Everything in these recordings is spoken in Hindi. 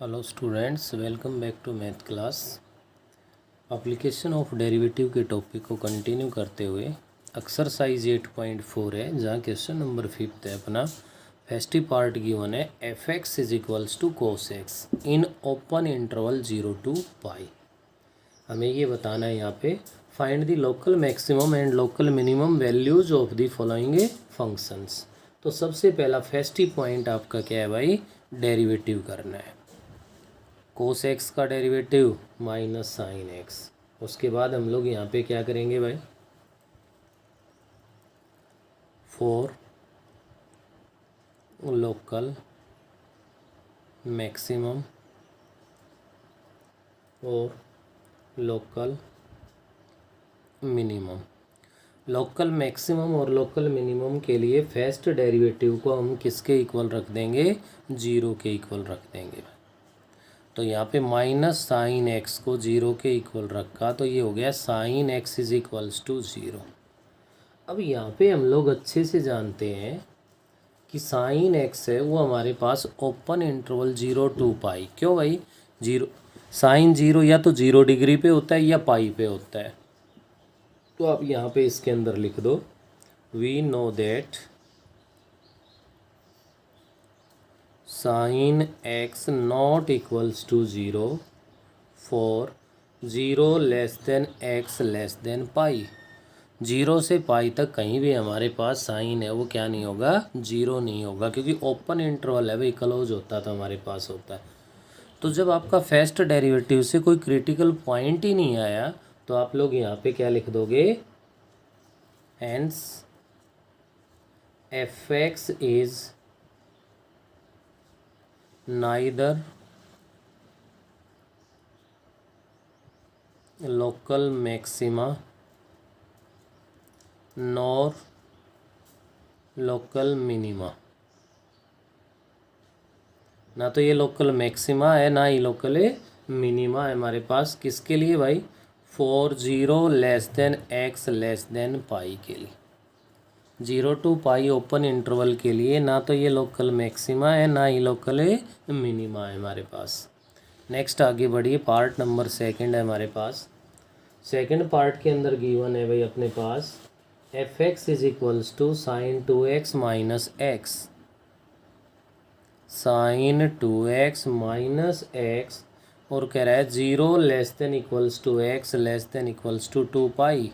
Hello students, welcome back to math class. Application of derivative के टॉपिक को कंटिन्यू करते हुए एक्सरसाइज 8.4 है, जहाँ क्वेश्चन नंबर 5 है अपना। फर्स्ट पार्ट गिवन है f x is equals to cos x in open interval 0 to pi. हमें ये बताना है यहाँ पे find the local maximum and local minimum values of the following functions. तो सबसे पहला फर्स्ट पॉइंट आपका क्या है भाई, डेरिवेटिव करना है। कोस एक्स का डेरिवेटिव माइनस साइन एक्स। उसके बाद हम लोग यहाँ पे क्या करेंगे भाई, फॉर लोकल मैक्सिमम और लोकल मिनिमम। लोकल मैक्सिमम और लोकल मिनिमम के लिए फर्स्ट डेरिवेटिव को हम किसके इक्वल रख देंगे, 0 के इक्वल रख देंगे। तो यहाँ पे माइनस साइन एक्स को 0 के इक्वल रखा, तो ये हो गया sine x is equals to 0। अब यहाँ पे हम लोग अच्छे से जानते हैं कि साइन एक्स है वो हमारे पास ओपन इंटरवल 0 to पाई। क्यों भाई, 0 साइन 0 या तो 0 डिग्री पे होता है या पाई पे होता है। तो आप यहाँ पे इसके अंदर लिख दो, we know that sine x not equals to 0 for 0 less than x less than pi. 0 से पाई तक कहीं भी हमारे पास साइन है वो क्या नहीं होगा, 0 नहीं होगा, क्योंकि ओपन इंटरवल है भाई, क्लोज होता तो हमारे पास होता है। तो जब आपका फर्स्ट डेरिवेटिव से कोई क्रिटिकल पॉइंट ही नहीं आया तो आप लोग यहाँ पे क्या लिख दोगे, hence F x is neither local maxima nor local minima। ना तो ये लोकल मैक्सिमा है ना ही लोकल मिनिमा है हमारे पास। किसके लिए भाई, for 0 less than x less than pi के लिए। 0 to पाई ओपन इंटरवल के लिए ना तो ये लोकल मैक्सिमा है ना ही लोकल मिनिमा है हमारे पास। नेक्स्ट आगे बढ़िए, पार्ट नंबर 2 है हमारे पास। सेकंड पार्ट के अंदर गिवन है भाई अपने पास f x is equals to sine 2x minus x. Sine 2x minus x और कह रहा है 0 less than equals to x less than equals to 2 pi.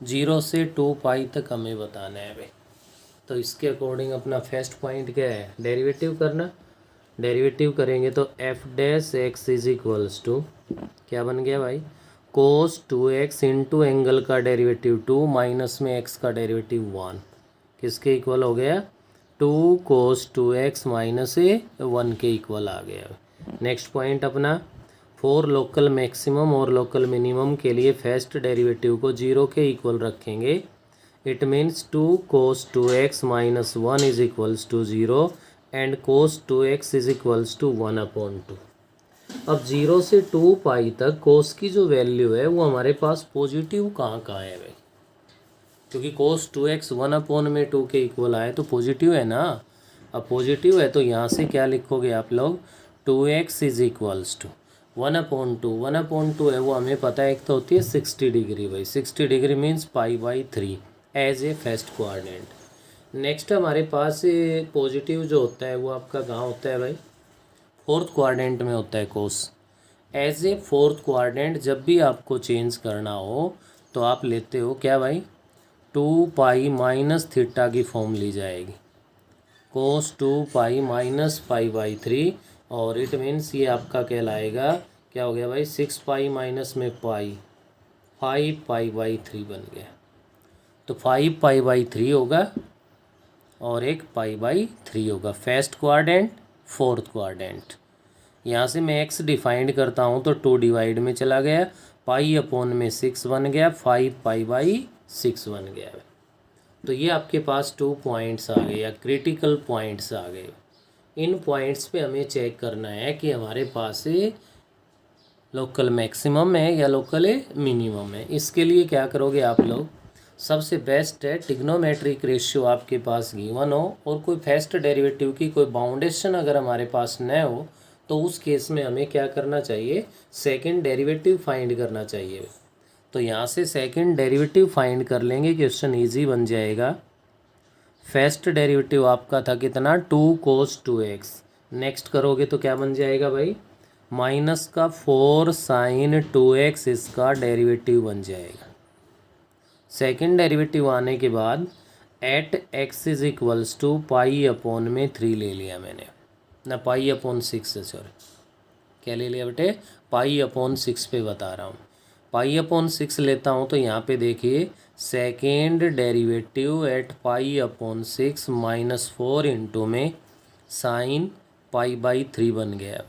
0 से 2 पाई तक हमें बताना है भाई। तो इसके अकॉर्डिंग अपना फर्स्ट पॉइंट क्या है, डेरिवेटिव करना। डेरिवेटिव करेंगे तो f dash x is equals to क्या बन गया भाई, कोस 2x इंटू एंगल का डेरिवेटिव 2 माइनस में x का डेरिवेटिव 1 किसके इक्वल हो गया, 2 कोस 2x माइनस 1 के इक्वल आ गया। नेक्स्ट पॉइंट अपना फॉर लोकल मैक्सिमम और लोकल मिनिमम के लिए फर्स्ट डेरिवेटिव को 0 के इक्वल रखेंगे। It means 2 cos 2x minus 1 is equals to 0 and cos 2x is equals to 1/2। अब 0 से 2 पाई तक cos की जो वैल्यू है वो हमारे पास पॉजिटिव कहाँ कहाँ है भाई, क्योंकि cos 2x 1/2 के इक्वल आए तो पॉजिटिव है ना। अब पॉजिटिव है तो यहाँ से क्या लिखोगे आप लोग, 2x इज इक्वल्स टू 1/2। 1/2 है वो हमें पता है, एक तो होती है 60 डिग्री भाई, 60 degree means π/3 as a first quadrant. Next हमारे पास पॉजिटिव जो होता है वो आपका कहाँ होता है भाई, फोर्थ क्वाड्रेंट में होता है कोस। एज ए फोर्थ क्वाड्रेंट जब भी आपको चेंज करना हो तो आप लेते हो क्या भाई, 2 पाई माइनस थीटा की फॉर्म ली जाएगी, कोस 2 पाई माइनस π/3। और इट मीन्स ये आपका कहलाएगा क्या हो गया भाई, 6 पाई माइनस में पाई 5 π/3 बन गया। तो 5 π/3 होगा और एक π/3 होगा, फर्स्ट क्वाड्रेंट फोर्थ क्वाड्रेंट। यहाँ से मैं x डिफाइंड करता हूँ तो 2 डिवाइड में चला गया, π/6 बन गया, 5 π/6 बन गया। तो ये आपके पास 2 पॉइंट्स आ गए या क्रिटिकल पॉइंट्स आ गए। इन पॉइंट्स पे हमें चेक करना है कि हमारे पास लोकल मैक्सिमम है या लोकल मिनिमम है। इसके लिए क्या करोगे आप लोग, सबसे बेस्ट है ट्रिग्नोमेट्रिक रेशियो आपके पास गिवन हो और कोई फर्स्ट डेरिवेटिव की कोई बाउंडेशन अगर हमारे पास न हो तो उस केस में हमें क्या करना चाहिए, सेकंड डेरिवेटिव फाइंड करना चाहिए। तो यहाँ से सेकंड डेरिवेटिव फाइंड कर लेंगे, क्वेश्चन इजी बन जाएगा। फर्स्ट डेरिवेटिव आपका था कितना, 2 cos 2x। नेक्स्ट करोगे तो क्या बन जाएगा भाई, माइनस का 4 sin 2x इसका डेरिवेटिव बन जाएगा। सेकंड डेरिवेटिव आने के बाद at x is equals to पाई/3 ले लिया मैंने ना, पाई/6 है, सॉरी क्या ले लिया बेटे, पाई/6 पे बता रहा हूँ। पाई/6 लेता हूँ तो यहाँ पे देखिए सेकेंड डेरिवेटिव एट पाई/6 -4 इंटू में साइन पाई/3 बन गया।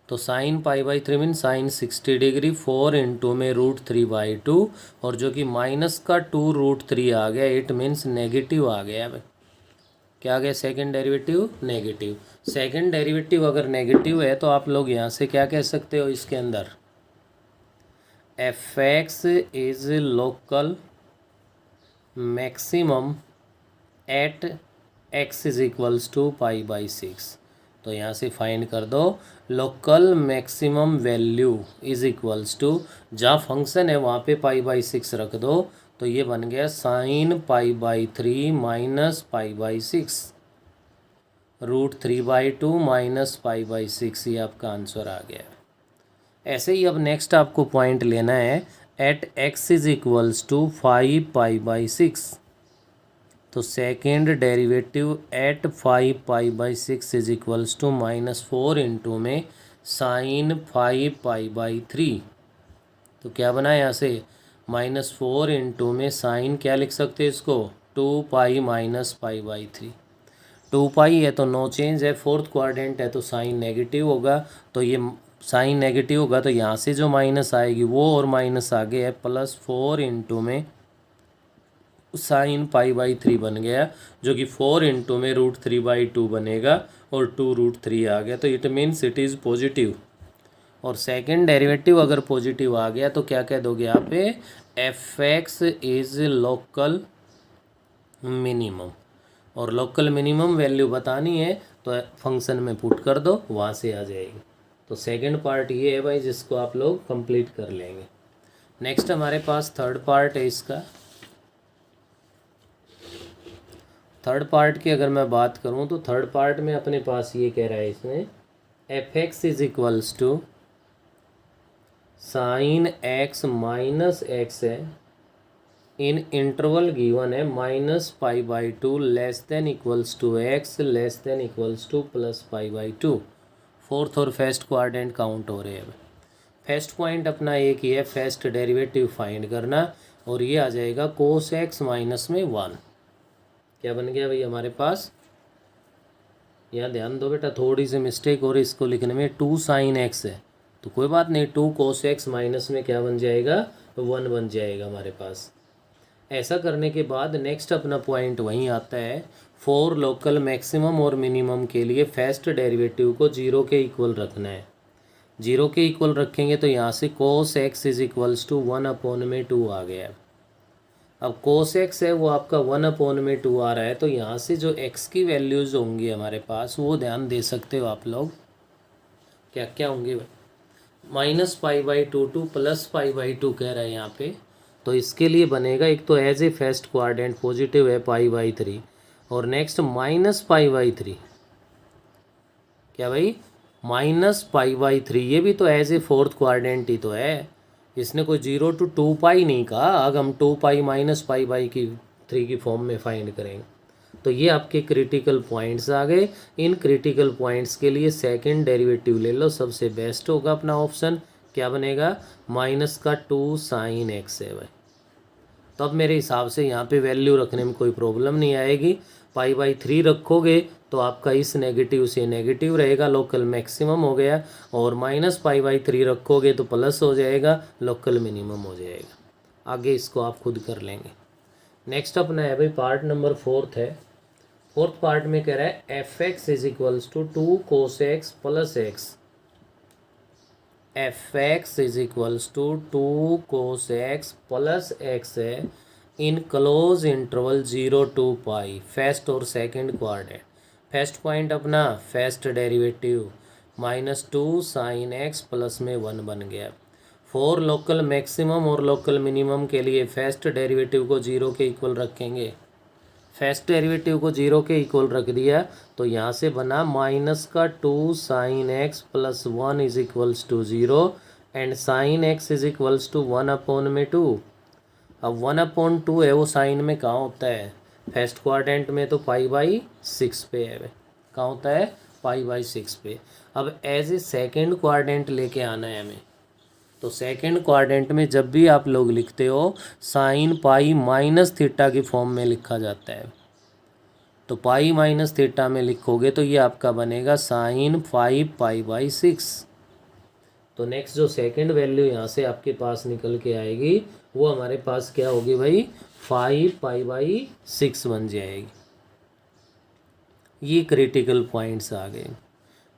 तो साइन पाई/3 मीन साइन 60 डिग्री, 4 इंटू में √3/2 और जो कि माइनस का 2√3 आ गया, इट मीन्स नेगेटिव आ गया। क्या आ गया, second derivative negative. Second derivative अगर नेगेटिव है तो आप लोग यहाँ से क्या कह सकते हो, इसके अंदर fx is local maximum at x is equals to पाई/6। तो यहाँ से फाइंड कर दो local maximum value is equals to, जहाँ फंक्शन है वहाँ पे पाई/6 रख दो, तो ये बन गया साइन पाई/3 माइनस पाई/6 √3/2 माइनस पाई/6, ये आपका आंसर आ गया। ऐसे ही अब नेक्स्ट आपको पॉइंट लेना है at x is equals to 5 पाई/6। तो सेकेंड डेरिवेटिव एट 5 पाई/6 इज इक्वल्स टू -4 इंटू में साइन 5 पाई/3। तो क्या बना यहाँ से, -4 इंटू में साइन क्या लिख सकते हैं इसको, 2 पाई माइनस पाई/3। 2 पाई है तो नो चेंज है, फोर्थ क्वाड्रेंट है तो साइन नेगेटिव होगा, तो ये साइन नेगेटिव होगा तो यहाँ से जो माइनस आएगी वो और माइनस आगे है, +4 इंटू में साइन पाई/3 बन गया, जो कि 4 इंटू में √3/2 बनेगा और 2√3 आ गया, तो it means it is positive. और सेकंड डेरिवेटिव अगर पॉजिटिव आ गया तो क्या कह दोगे यहाँ पे, fx इज लोकल मिनिमम। और लोकल मिनिमम वैल्यू बतानी है तो फंक्शन में पुट कर दो, वहाँ से आ जाएगी। तो सेकंड पार्ट ये है भाई, जिसको आप लोग कंप्लीट कर लेंगे। नेक्स्ट हमारे पास थर्ड पार्ट है इसका। थर्ड पार्ट की अगर मैं बात करूं तो थर्ड पार्ट में अपने पास ये कह रहा है इसमें fx is equals to sine x minus x है इन इंटरवल गिवन है -पाई/2 less than equals to x less than equals to +पाई/2। फोर्थ और फर्स्ट क्वाड्रेंट काउंट हो रहे हैं। फर्स्ट पॉइंट अपना एक ही है, फर्स्ट डेरिवेटिव फाइंड करना, और ये आ जाएगा कोस x माइनस में 1। क्या बन गया भाई हमारे पास, यहाँ ध्यान दो बेटा, थोड़ी सी मिस्टेक और इसको लिखने में, 2 साइन x है तो कोई बात नहीं, 2 कोस x माइनस में क्या बन जाएगा, 1 बन जाएगा हमारे पास। ऐसा करने के बाद नेक्स्ट अपना पॉइंट वहीं आता है, 4 लोकल मैक्सिमम और मिनिमम के लिए फर्स्ट डेरिवेटिव को 0 के इक्वल रखना है। 0 के इक्वल रखेंगे तो यहाँ से कोस x इज इक्वल्स टू 1/2 आ गया। अब कोस x है वो आपका 1/2 आ रहा है, तो यहाँ से जो x की वैल्यूज़ होंगी हमारे पास वो ध्यान दे सकते हो आप लोग, क्या क्या होंगे, -पाई/2 टू +पाई/2 कह रहा है यहाँ पे। तो इसके लिए बनेगा, एक तो as a first quadrant positive है पाई/3, और नेक्स्ट -पाई/3, क्या भाई -पाई/3, ये भी तो एज ए फोर्थ क्वाड्रेंट ही तो है, इसने कोई 0 to 2 पाई नहीं कहा। अब हम 2 पाई -पाई/3 की फॉर्म में फाइंड करेंगे। तो ये आपके क्रिटिकल पॉइंट्स आ गए। इन क्रिटिकल पॉइंट्स के लिए सेकंड डेरिवेटिव ले लो, सबसे बेस्ट होगा अपना ऑप्शन। क्या बनेगा, -2 साइन x है भाई। तो अब मेरे हिसाब से यहाँ पे वैल्यू रखने में कोई प्रॉब्लम नहीं आएगी। पाई/3 रखोगे तो आपका इस नेगेटिव से नेगेटिव रहेगा, लोकल मैक्सिमम हो गया, और -पाई/3 रखोगे तो प्लस हो जाएगा, लोकल मिनिमम हो जाएगा। आगे इसको आप खुद कर लेंगे। नेक्स्ट अपना है भाई पार्ट नंबर 4 है। फोर्थ पार्ट में कह रहा है fx is equals to 2 cos x plus x। fx is equals to 2 cos x plus x है in close interval 0 to pi, first और सेकंड क्वाड्रेंट। फर्स्ट पॉइंट अपना first derivative -2 sine x plus में 1 बन गया। फॉर लोकल मैक्सिमम और लोकल मिनिमम के लिए फर्स्ट डेरिवेटिव को 0 के इक्वल रखेंगे। फर्स्ट डेरिवेटिव को 0 के इक्वल रख दिया तो यहाँ से बना -2 sine x plus 1 is equals to 0 and sine x is equals to 1/2। अब 1/2 है वो साइन में कहाँ होता है, फर्स्ट क्वाड्रेंट में तो π/6 पे है। कहाँ होता है, π/6 पे। अब एज ए सेकेंड क्वाड्रेंट लेके आना है हमें। तो सेकेंड क्वाड्रेंट में जब भी आप लोग लिखते हो साइन π-θ की फॉर्म में लिखा जाता है। तो π-θ में लिखोगे तो ये आपका बनेगा साइन 5π/6। तो नेक्स्ट जो सेकेंड वैल्यू यहाँ से आपके पास निकल के आएगी वो हमारे पास क्या होगी भाई, 5π/6 बन जाएगी। ये क्रिटिकल पॉइंट्स आ गए।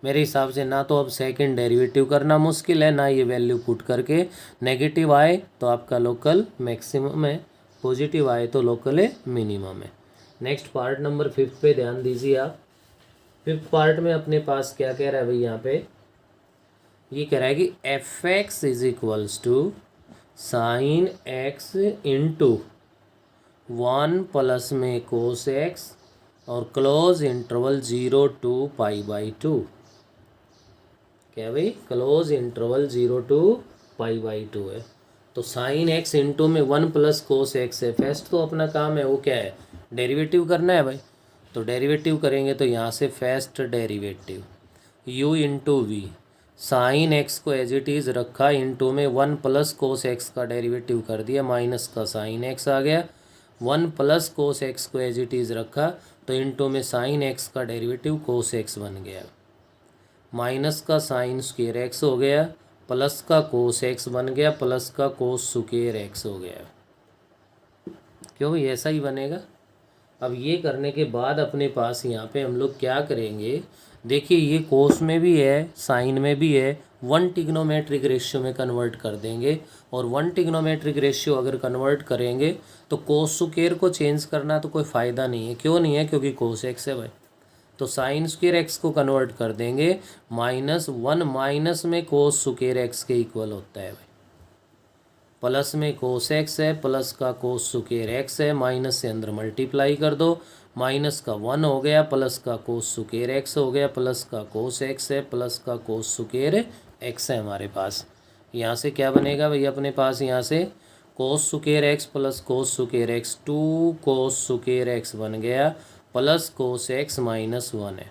मेरे हिसाब से ना तो अब सेकंड डेरिवेटिव करना मुश्किल है, ना ये वैल्यू पुट करके नेगेटिव आए तो आपका लोकल मैक्सिमम है, पॉजिटिव आए तो लोकल है मिनिमम है। नेक्स्ट पार्ट नंबर 5 पे ध्यान दीजिए आप। 5th पार्ट में अपने पास क्या कह रहा है भाई, यहाँ पे ये कह रहा है कि f(x) is equals to sine x into 1 plus में कोस एक्स और क्लोज इंटरवल 0 to π/2। क्या भाई, क्लोज इंटरवल 0 to π/2 है। तो साइन एक्स इंटू में 1 प्लस कोस एक्स है। फर्स्ट तो अपना काम है वो क्या है, डेरिवेटिव करना है भाई। तो डेरिवेटिव करेंगे तो यहाँ से first derivative u into v, sine x को एज इट इज़ रखा, इंटू में 1 प्लस कोस एक्स का डेरिवेटिव कर दिया, माइनस का साइन एक्स आ गया। 1 प्लस कोस एक्स को एज इट इज़ रखा तो इंटू में साइन एक्स का डेरिवेटिव कोस एक्स बन गया, माइनस का साइन स्क्वायर एक्स हो गया, प्लस का कोस एक्स बन गया, प्लस का कोस स्क्वायर एक्स हो गया। क्यों भाई, ऐसा ही बनेगा। अब ये करने के बाद अपने पास यहाँ पे हम लोग क्या करेंगे, देखिए ये कोस में भी है साइन में भी है, 1 ट्रिग्नोमेट्रिक रेशियो में कन्वर्ट कर देंगे। और 1 ट्रिग्नोमेट्रिक रेशियो अगर कन्वर्ट करेंगे तो कोस स्क्वायर को चेंज करना तो कोई फ़ायदा नहीं है। क्यों नहीं है, क्योंकि कोस एक्स है भाई। तो साइन स्क्वायर एक्स को कन्वर्ट कर देंगे, -1 माइनस में कोस स्क्वायर एक्स के इक्वल होता है भाई। प्लस में कोस एक्स है, प्लस का कोस स्क्वायर एक्स है, माइनस से अंदर मल्टीप्लाई कर दो, माइनस का 1 हो गया, प्लस का कोस स्क्वायर एक्स हो गया, प्लस का कोस एक्स है, प्लस का कोस स्क्वायर एक्स है हमारे पास। यहाँ से क्या बनेगा भाई अपने पास, यहाँ से cos square x plus cos square x 2 cos square x बन गया, प्लस कोस एक्स -1 है।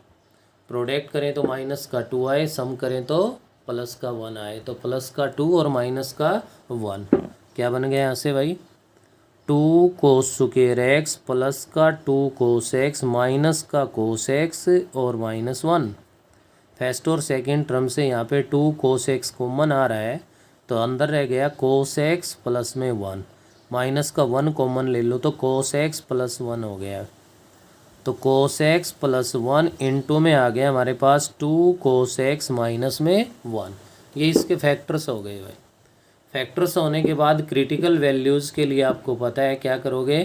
प्रोडक्ट करें तो माइनस का 2 आए, सम करें तो प्लस का 1 आए। तो प्लस का 2 और माइनस का 1 क्या बन गया यहाँ से भाई, 2 कोस स्क्वायर एक्स प्लस का 2 कोस एक्स माइनस का कोस एक्स और -1। फर्स्ट और सेकेंड टर्म से यहाँ पे 2 कोस एक्स कॉमन आ रहा है तो अंदर रह गया कोस एक्स प्लस में 1, माइनस का 1 कॉमन ले लो तो कोस एक्स प्लस 1 हो गया। तो कोस एक्स प्लस 1 इंटू में आ गया हमारे पास 2 कोस एक्स माइनस में 1। ये इसके फैक्टर्स हो गए भाई। फैक्टर्स होने के बाद क्रिटिकल वैल्यूज़ के लिए आपको पता है क्या करोगे,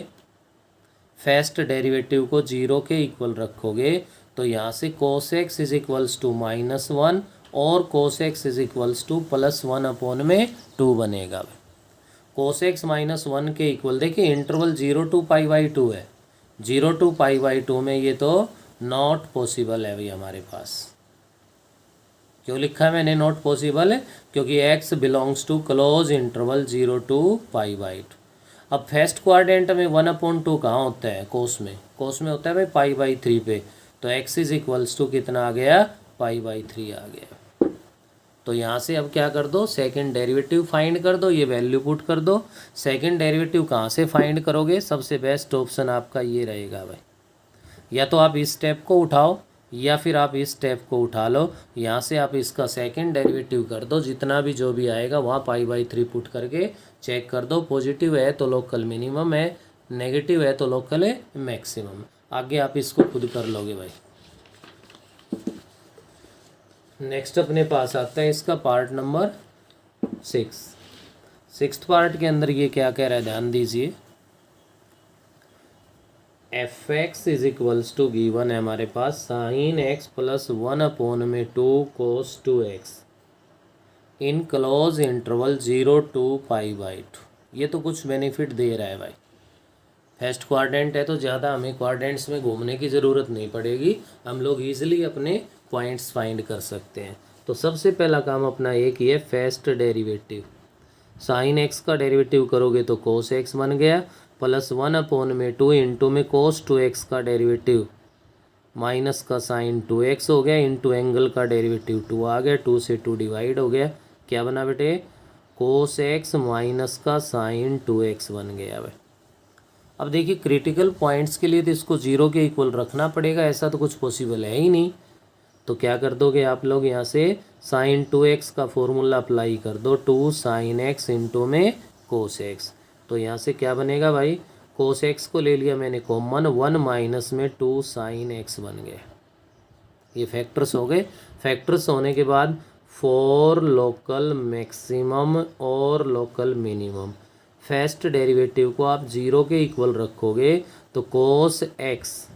फर्स्ट डेरिवेटिव को 0 के इक्वल रखोगे। तो यहाँ से cos x is equals to -1 और cos x is equals to +1/2 बनेगा। कोस एक्स -1 के इक्वल, देखिए इंटरवल 0 to π/2 है, 0 to π/2 में ये तो नॉट पॉसिबल है भाई हमारे पास। क्यों लिखा है मैंने नॉट पॉसिबल है, क्योंकि x belongs to close interval 0 to π/2। अब फर्स्ट क्वाड्रेंट में 1/2 कहाँ होता है, कोस में होता है भाई π/3 पे। तो x इज इक्वल्स टू कितना आ गया, π/3 आ गया। तो यहाँ से अब क्या कर दो, सेकंड डेरिवेटिव फाइंड कर दो, ये वैल्यू पुट कर दो। सेकंड डेरिवेटिव कहाँ से फाइंड करोगे, सबसे बेस्ट ऑप्शन आपका ये रहेगा भाई, या तो आप इस स्टेप को उठाओ या फिर आप इस स्टेप को उठा लो। यहाँ से आप इसका सेकंड डेरिवेटिव कर दो, जितना भी जो भी आएगा वहाँ π/3 पुट करके चेक कर दो। पॉजिटिव है तो लोकल मिनिमम है, नेगेटिव है तो लोकल है मैक्सिमम। आगे आप इसको खुद कर लोगे भाई। नेक्स्ट अपने पास आता है इसका पार्ट नंबर 6। 6th पार्ट के अंदर ये क्या कह रहा है ध्यान दीजिए। F x is equals to given है हमारे पास sine x plus 1/2 cos 2x in close interval 0 to π/2। ये तो कुछ बेनिफिट दे रहा है भाई। फर्स्ट क्वाड्रेंट है तो ज़्यादा हमें क्वाड्रेंट्स में घूमने की ज़रूरत नहीं पड़ेगी, हम लोग ईजिली अपने पॉइंट्स फाइंड कर सकते हैं। तो सबसे पहला काम अपना एक ही है, फर्स्ट डेरिवेटिव। साइन एक्स का डेरिवेटिव करोगे तो कोस एक्स बन गया, प्लस 1/2 इंटू में कोस 2x का डेरिवेटिव माइनस का साइन 2x हो गया, इंटू एंगल का डेरिवेटिव 2 आ गया, 2 से 2 डिवाइड हो गया, क्या बना बेटे कोस एक्स माइनस का साइन 2x बन गया भाई। अब देखिए क्रिटिकल पॉइंट्स के लिए तो इसको 0 के इक्वल रखना पड़ेगा, ऐसा तो कुछ पॉसिबल है ही नहीं। तो क्या कर दोगे आप लोग, यहाँ से साइन 2x का फॉर्मूला अप्लाई कर दो, 2 साइन एक्स इंटू में कोस एक्स। तो यहाँ से क्या बनेगा भाई, कोस एक्स को ले लिया मैंने कॉमन, 1 माइनस में 2 साइन एक्स बन गए। ये फैक्टर्स हो गए। फैक्टर्स होने के बाद फॉर लोकल मैक्सिमम और लोकल मिनिमम, फर्स्ट डेरिवेटिव को आप 0 के इक्वल रखोगे तो कोस एक्स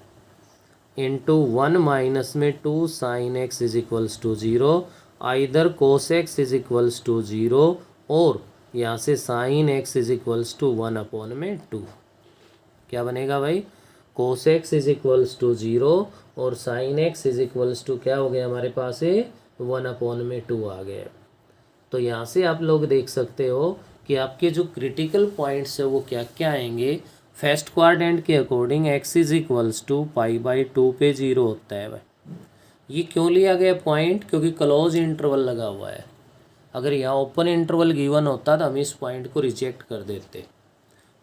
इंटू 1 माइनस में 2 sine x is equals to 0, either cos x is equals to 0 और यहाँ से sine x is equals to 1/2। क्या बनेगा भाई, cos x is equals to 0 और sine x is equals to क्या हो गया हमारे पास है 1/2 आ गया। तो यहाँ से आप लोग देख सकते हो कि आपके जो क्रिटिकल पॉइंट्स है वो क्या क्या आएंगे। फर्स्ट क्वाड्रेंट के according x is equals to π/2 पे 0 होता है भाई। ये क्यों लिया गया पॉइंट, क्योंकि क्लोज इंटरवल लगा हुआ है। अगर यहाँ ओपन इंटरवल गिवन होता तो हम इस पॉइंट को रिजेक्ट कर देते।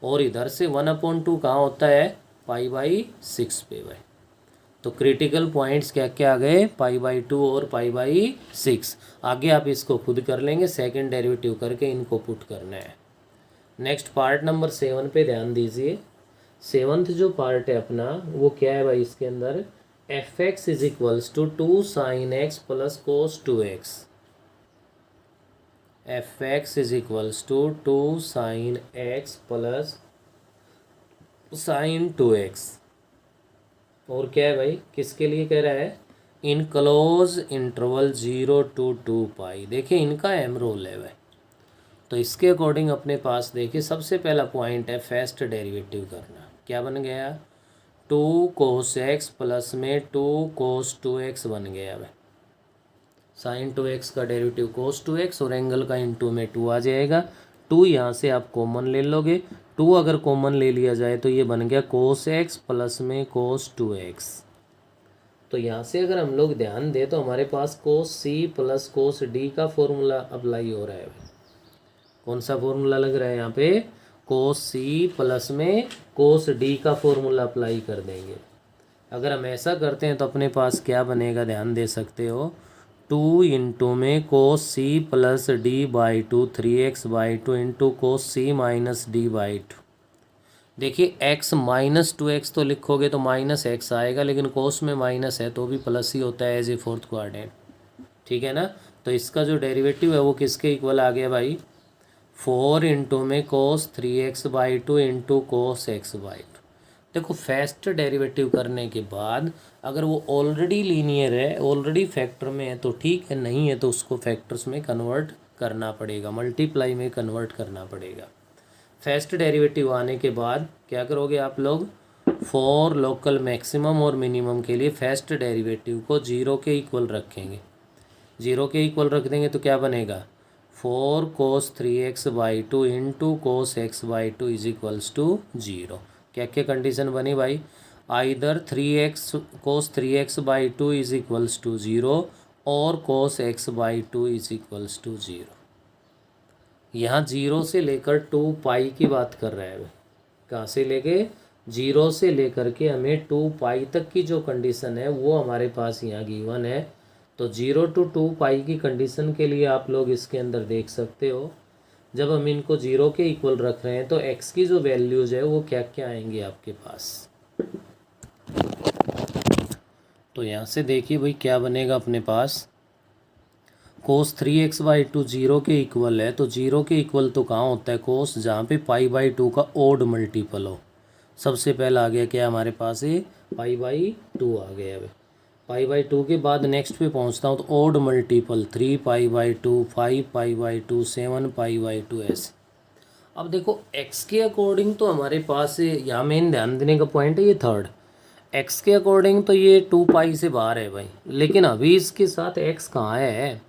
और इधर से 1/2 कहाँ होता है, π/6 पे भाई। तो क्रिटिकल पॉइंट्स क्या क्या आ गए, π/2 और π/6। आगे आप इसको खुद कर लेंगे, सेकंड डेरिवेटिव करके इनको पुट करना है। नेक्स्ट पार्ट नंबर 7 पे ध्यान दीजिए। 7th जो पार्ट है अपना वो क्या है भाई, इसके अंदर f x is equals to 2 sine x plus cos 2x। F x is equals to 2 sine x plus sine 2x। और क्या है भाई, किसके लिए कह रहा है, इन क्लोज इंटरवल 0 to 2π। देखिए इनका एम रोल है भाई। तो इसके अकॉर्डिंग अपने पास देखिए सबसे पहला पॉइंट है फर्स्ट डेरिवेटिव करना। क्या बन गया, 2 कोस एक्स प्लस में 2 कोस 2x बन गया भाई। साइन 2x का डेरिवेटिव कोस 2x और एंगल का इंटू में 2 आ जाएगा। 2 यहाँ से आप कॉमन ले लोगे, 2 अगर कॉमन ले लिया जाए तो ये बन गया कोस एक्स प्लस में कोस 2x। तो यहाँ से अगर हम लोग ध्यान दें तो हमारे पास कोस सी प्लस कोस डी का फॉर्मूला अप्लाई हो रहा है भाई। कौन सा फॉर्मूला लग रहा है यहाँ पे, कोस सी प्लस में कोस डी का फॉर्मूला अप्लाई कर देंगे। अगर हम ऐसा करते हैं तो अपने पास क्या बनेगा, ध्यान दे सकते हो, 2 इंटू में cos C plus d/2 3x/2 into cos C minus d/2। देखिए x माइनस 2x तो लिखोगे तो माइनस x आएगा, लेकिन कोस में माइनस है तो भी प्लस ही होता है एज ए फोर्थ क्वाड्रेंट, ठीक है ना। तो इसका जो डेरिवेटिव है वो किसके इक्वल आ गया भाई, 4 इंटू में कोस 3x/2 इंटू कोस x/2। देखो फर्स्ट डेरिवेटिव करने के बाद अगर वो ऑलरेडी लीनियर है, ऑलरेडी फैक्टर में है तो ठीक है, नहीं है तो उसको फैक्टर्स में कन्वर्ट करना पड़ेगा, मल्टीप्लाई में कन्वर्ट करना पड़ेगा। फर्स्ट डेरिवेटिव आने के बाद क्या करोगे आप लोग, फॉर लोकल मैक्सिमम और मिनिमम के लिए फर्स्ट डेरिवेटिव को 0 के इक्वल रखेंगे। 0 के इक्वल रख देंगे तो क्या बनेगा, 4 cos 3x/2 into cos x/2 is equals to 0। क्या क्या कंडीशन बनी भाई, either 3x cos 3x/2 is equals to 0 और कोस x/2 इज इक्वल्स टू 0। यहाँ 0 से लेकर 2π की बात कर रहा है। कहाँ से लेके, 0 से लेकर के हमें 2π तक की जो कंडीशन है वो हमारे पास यहाँ गिवन है। तो 0 to 2π की कंडीशन के लिए आप लोग इसके अंदर देख सकते हो, जब हम इनको 0 के इक्वल रख रहे हैं तो x की जो वैल्यूज़ है वो क्या क्या आएंगी आपके पास। तो यहाँ से देखिए भाई क्या बनेगा अपने पास, कोस 3x/2 0 के इक्वल है, तो 0 के इक्वल तो कहाँ होता है कोस, जहाँ पे π/2 का ओड मल्टीपल हो। सबसे पहला आ गया क्या हमारे पास है, π/2 आ गया भाई। π/2 के बाद नेक्स्ट पे पहुंचता हूँ तो ओड मल्टीपल 3π/2, 5π/2, 7π/2 ऐसे। अब देखो x के अकॉर्डिंग तो हमारे पास यहाँ मेन ध्यान देने का पॉइंट है ये थर्ड, x के अकॉर्डिंग तो ये 2π से बाहर है भाई, लेकिन अभी इसके साथ x कहाँ है।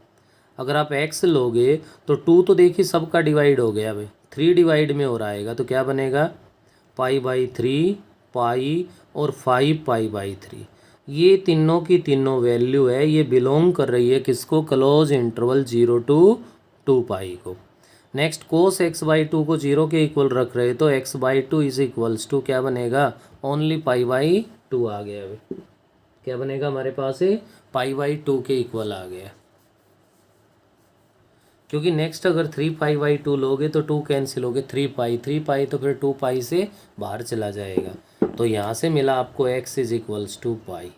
अगर आप x लोगे तो 2 तो देखिए सबका डिवाइड हो गया भाई, 3 डिवाइड में हो रहेगा तो क्या बनेगा π/3 पाई और 5π/3। ये तीनों की तीनों वैल्यू है, ये बिलोंग कर रही है किसको, क्लोज इंटरवल 0 to 2π को। नेक्स्ट कोस x/2 को 0 के इक्वल रख रहे तो x/2 इज इक्वल्स टू क्या बनेगा, ओनली π/2 आ गया भाई। क्या बनेगा हमारे पास है, π/2 के इक्वल आ गया, क्योंकि नेक्स्ट अगर 3π/2 लोगे तो 2 कैंसिल हो गए, 3π तो फिर 2π से बाहर चला जाएगा। तो यहाँ से मिला आपको x is equals to pi.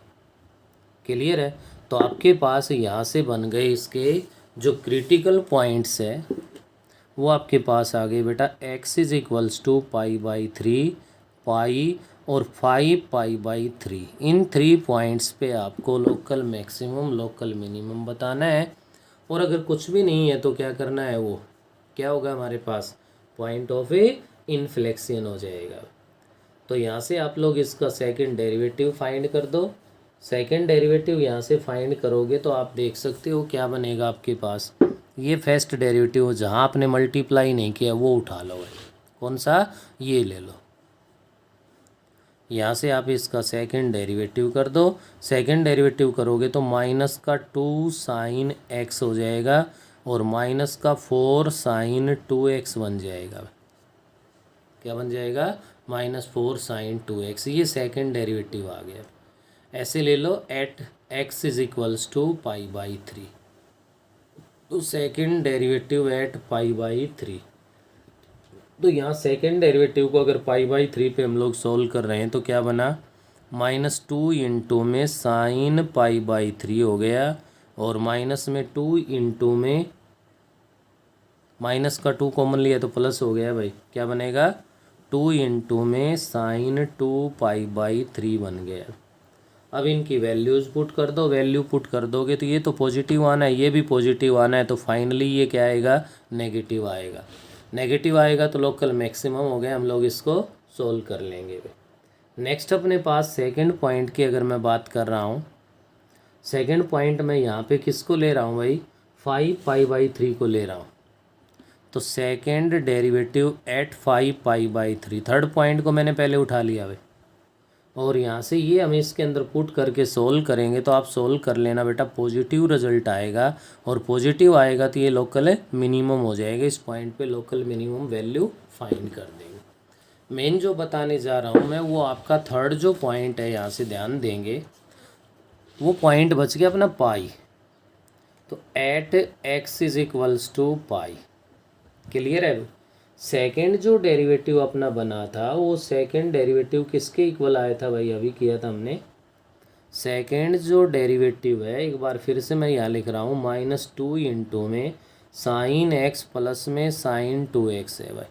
Clear है। तो आपके पास यहाँ से बन गए इसके जो क्रिटिकल पॉइंट्स है वो आपके पास आ गए बेटा, x इज इक्वल्स टू π/3 पाई और 5π/3। इन 3 पॉइंट्स पे आपको लोकल मैक्सिमम लोकल मिनिमम बताना है। और अगर कुछ भी नहीं है तो क्या करना है, वो क्या होगा हमारे पास, पॉइंट ऑफ इन्फ्लेक्शन हो जाएगा। तो यहाँ से आप लोग इसका सेकंड डेरिवेटिव फाइंड कर दो। सेकंड डेरिवेटिव यहाँ से फाइंड करोगे तो आप देख सकते हो क्या बनेगा आपके पास, ये फर्स्ट डेरिवेटिव जहाँ आपने मल्टीप्लाई नहीं किया वो उठा लो भाई, कौन सा, ये ले लो। यहाँ से आप इसका सेकंड डेरिवेटिव कर दो। सेकंड डेरिवेटिव करोगे तो माइनस का 2 sin x हो जाएगा और माइनस का 4 sin 2x बन जाएगा। क्या बन जाएगा, -4 sin 2x। ये सेकंड डेरिवेटिव आ गया। ऐसे ले लो at x is equals to π/3। तो सेकंड डेरिवेटिव एट π/3। तो यहाँ सेकेंड डेरिवेटिव को अगर π/3 पे हम लोग सोल्व कर रहे हैं तो क्या बना, -2 इंटू में साइन π/3 हो गया और माइनस में 2 इंटू में माइनस का 2 कॉमन लिया तो प्लस हो गया भाई। क्या बनेगा, 2 इंटू में साइन 2π/3 बन गया। अब इनकी वैल्यूज़ पुट कर दो। वैल्यू पुट कर दोगे तो ये तो पॉजिटिव आना है, ये भी पॉजिटिव आना है, तो फाइनली ये क्या आएगा, नेगेटिव आएगा। नेगेटिव आएगा तो लोकल मैक्सिमम हो गया, हम लोग इसको सोल्व कर लेंगे। नेक्स्ट अपने पास सेकंड पॉइंट की अगर मैं बात कर रहा हूँ, सेकंड पॉइंट में यहाँ पे किसको ले रहा हूँ भाई, 5π/3 को ले रहा हूँ। तो second derivative at 5π/3, third point को मैंने पहले उठा लिया भाई। और यहाँ से ये हम इसके अंदर पुट करके सोल्व करेंगे तो आप सोल्व कर लेना बेटा, पॉजिटिव रिजल्ट आएगा और पॉजिटिव आएगा तो ये लोकल मिनिमम हो जाएगा। इस पॉइंट पे लोकल मिनिमम वैल्यू फाइंड कर देंगे। मेन जो बताने जा रहा हूँ मैं वो आपका थर्ड जो पॉइंट है, यहाँ से ध्यान देंगे, वो पॉइंट बच गया अपना पाई। तो at x is equals to pi. Clear है। सेकंड जो डेरिवेटिव अपना बना था वो सेकंड डेरिवेटिव किसके इक्वल आया था भाई, अभी किया था हमने। सेकंड जो डेरिवेटिव है, एक बार फिर से मैं यहाँ लिख रहा हूँ, -2 इंटू में साइन x प्लस में साइन 2x है भाई।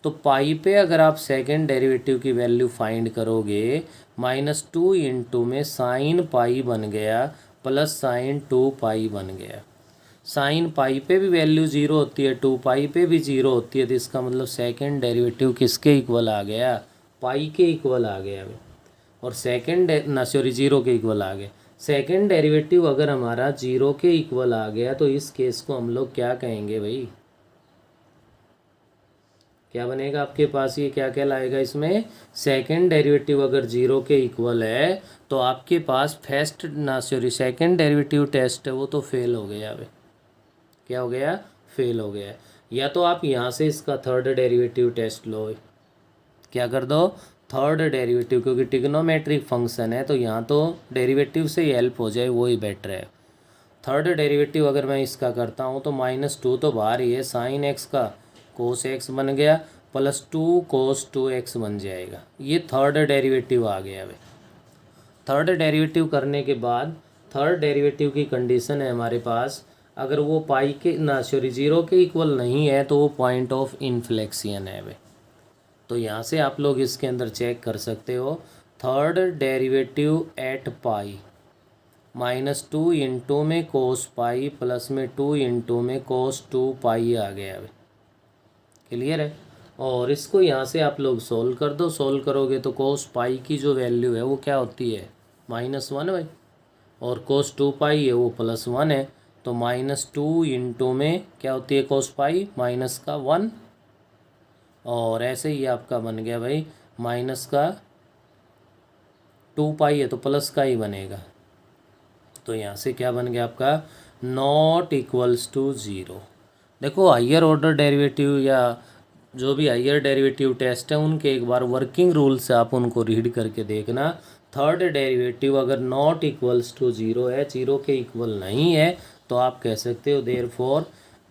तो पाई पे अगर आप सेकंड डेरिवेटिव की वैल्यू फाइंड करोगे, -2 इंटू में साइन पाई बन गया प्लस साइन 2π बन गया। साइन पाई पे भी वैल्यू 0 होती है, 2π पे भी 0 होती है, तो इसका मतलब सेकंड डेरिवेटिव किसके इक्वल आ गया, पाई के इक्वल आ गया। और सेकंड 0 के इक्वल आ गया। सेकंड डेरिवेटिव अगर हमारा 0 के इक्वल आ गया तो इस केस को हम लोग क्या कहेंगे भाई, क्या बनेगा आपके पास, ये क्या कहलाएगा इसमें, सेकंड डेरिवेटिव अगर 0 के इक्वल है तो आपके पास सेकंड डेरिवेटिव टेस्ट है वो तो फेल हो गया भाई। क्या हो गया, फेल हो गया। या तो आप यहाँ से इसका थर्ड डेरिवेटिव टेस्ट लो, क्या कर दो, थर्ड डेरिवेटिव, क्योंकि ट्रिग्नोमेट्रिक फंक्शन है तो यहाँ तो डेरिवेटिव से ही हेल्प हो जाए वो ही बेटर है। थर्ड डेरिवेटिव अगर मैं इसका करता हूँ तो -2 तो बाहर ही है, साइन एक्स का कोस एक्स बन गया प्लस 2 cos 2x बन जाएगा। ये थर्ड डेरिवेटिव आ गया भाई। थर्ड डेरिवेटिव करने के बाद थर्ड डेरिवेटिव की कंडीशन है हमारे पास, अगर वो पाई के 0 के इक्वल नहीं है तो वो पॉइंट ऑफ इन्फ्लेक्शन है भाई। तो यहाँ से आप लोग इसके अंदर चेक कर सकते हो, third derivative at pi -2 into में कोस पाई प्लस में 2 इंटू में कोस 2 पाई आ गया अभी। क्लियर है। और इसको यहाँ से आप लोग सोल्व कर दो, सोल्व करोगे तो कोस पाई की जो वैल्यू है वो क्या होती है -1 भाई, और कोस 2 पाई है वो +1 है। तो -2 इंटू में क्या होती है कोस पाई -1, और ऐसे ही आपका बन गया भाई -2 पाई है तो प्लस का ही बनेगा। तो यहाँ से क्या बन गया आपका नॉट इक्वल्स टू 0। देखो हायर ऑर्डर डेरिवेटिव या जो भी हायर डेरिवेटिव टेस्ट है उनके एक बार वर्किंग रूल से आप उनको रीड करके देखना। थर्ड डेरिवेटिव अगर नॉट इक्वल्स टू 0 है, 0 के इक्वल नहीं है, तो आप कह सकते हो therefore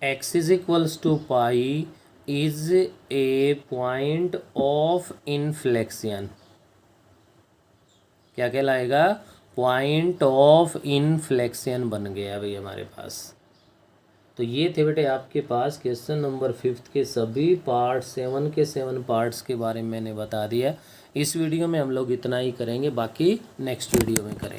x is equals to pi is a point of inflection. क्या कहलाएगा, पॉइंट ऑफ इनफ्लेक्शन बन गया भाई हमारे पास। तो ये थे बेटे आपके पास क्वेश्चन नंबर 5 के सभी पार्ट 7 के 7 पार्ट्स के बारे में मैंने बता दिया। इस वीडियो में हम लोग इतना ही करेंगे, बाकी नेक्स्ट वीडियो में करेंगे।